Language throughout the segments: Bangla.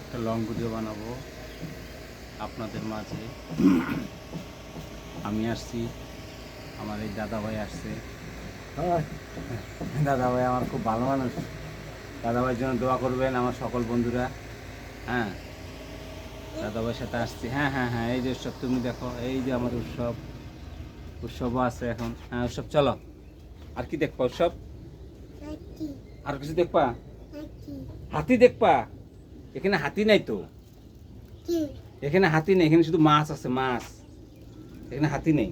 একটা লং ভিডিও বানাবো আপনাদের মাঝে। আমি আসছি, আমার এই দাদাভাই আসছে। দাদাভাই আমার খুব ভালো মানুষ। দাদাভাইয়ের জন্য দোয়া করবেন আমার সকল বন্ধুরা। হ্যাঁ, দাদাভাইয়ের সাথে আসছি। হ্যাঁ হ্যাঁ হ্যাঁ, এই যে উৎসব তুমি দেখো, এই যে আমার উৎসবও আছে এখন। হ্যাঁ উৎসব চলো, আর কি দেখবা উৎসব? আর কিছু দেখবা? হাতি দেখবা? এখানে হাতি নাই তো, এখানে হাতি নেই, এখানে শুধু মাছ আছে, মাছ। এখানে হাতি নেই।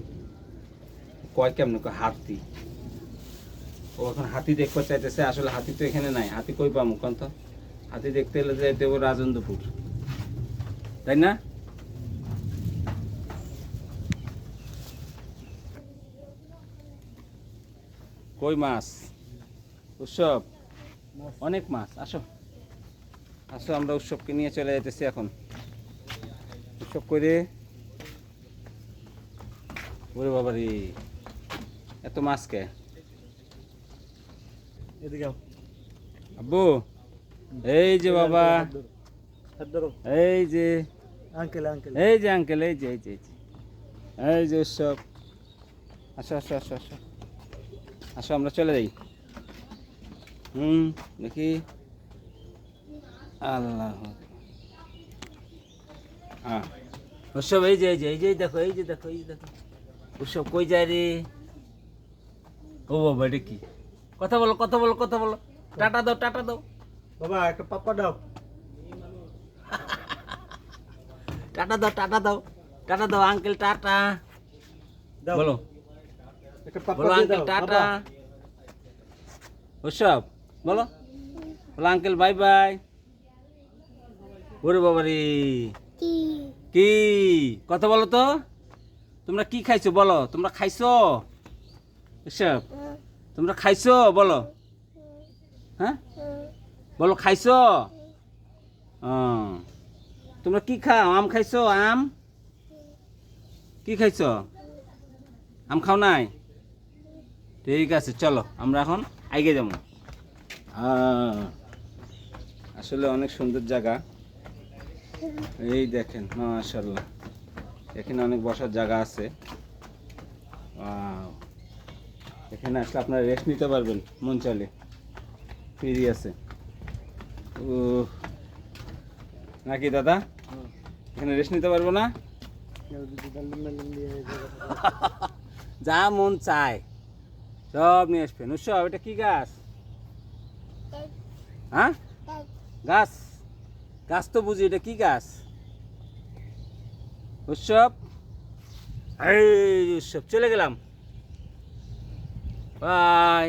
কয় কেমন কয় হাতি? ও এখন হাতি দেখতে চাইতেছে, আসলে হাতি তো এখানে নাই। হাতি কই পাবো কোন তো? হাতি দেখতে হলে যাইতে হবে রাজেন্দ্রপুর, তাই না? কই মাছ? উৎসব অনেক মাছ। আসো আসো, আমরা উৎসবকে নিয়ে চলে যাইতেছি এখন। উৎসব করে ওরে বাবা রে, এত মাছ কে? এদিকে আব্বু, এই যে বাবা, এই যে আঙ্কেল আঙ্কেল এই যে আঙ্কেল, এই যে এই যে এই যে উৎসব। আসো আসো আসো আসো আসো, আমরা চলে যাই। দেখি। আল্লাহ, হ্যাঁ উৎসব, এই যে এই যে এই যে দেখো, এই যে দেখো, এই যে দেখো উৎসব কই যায় রে? ও বাবা, এটা কি? কথা বলো কথা বলো কথা বলো, টাটা দাও টাটা দাও, বাবা একটা পাপ্পা দাও টাটা দাও টাটা দাও, টাটা দাও আঙ্কেল, টাটা দাও বলো, একটা পাপ্পা বলো দিয়ে আঙ্কেল দাও টাটা। বাবা উৎসব বলো, বলো আঙ্কেল বাই বাই। ওরে বাবা রে, কি কথা বলো তো? তোমরা কি খাইছো বলো? তোমরা খাইছো? উৎসব তোমরা খাইছো বলো? হ্যাঁ বলো, খাইছো? তোমরা কি খাও? আম খাইছো? আম কি খাইছো? আম খাও নাই? ঠিক আছে, চলো আমরা এখন আগে যাবো। আসলে অনেক সুন্দর জায়গা, এই দেখেন মাশাআল্লাহ, এখানে অনেক বসার জায়গা আছে। ওয়াও, এখানে আসলে আপনারা রেস্ট নিতে পারবেন মন চাইলে, ফ্রি আছে। ও নাকি দাদা, এখানে রেস্ট নিতে পারবো না? যা মন চায় সব নিয়ে আসবেন। উৎসব এটা কি গাছ? হ্যাঁ গাছ, গাছ তো বুঝি, এটা কি গাছ? উৎসব, এই উৎসব চলে গেলাম, বাই।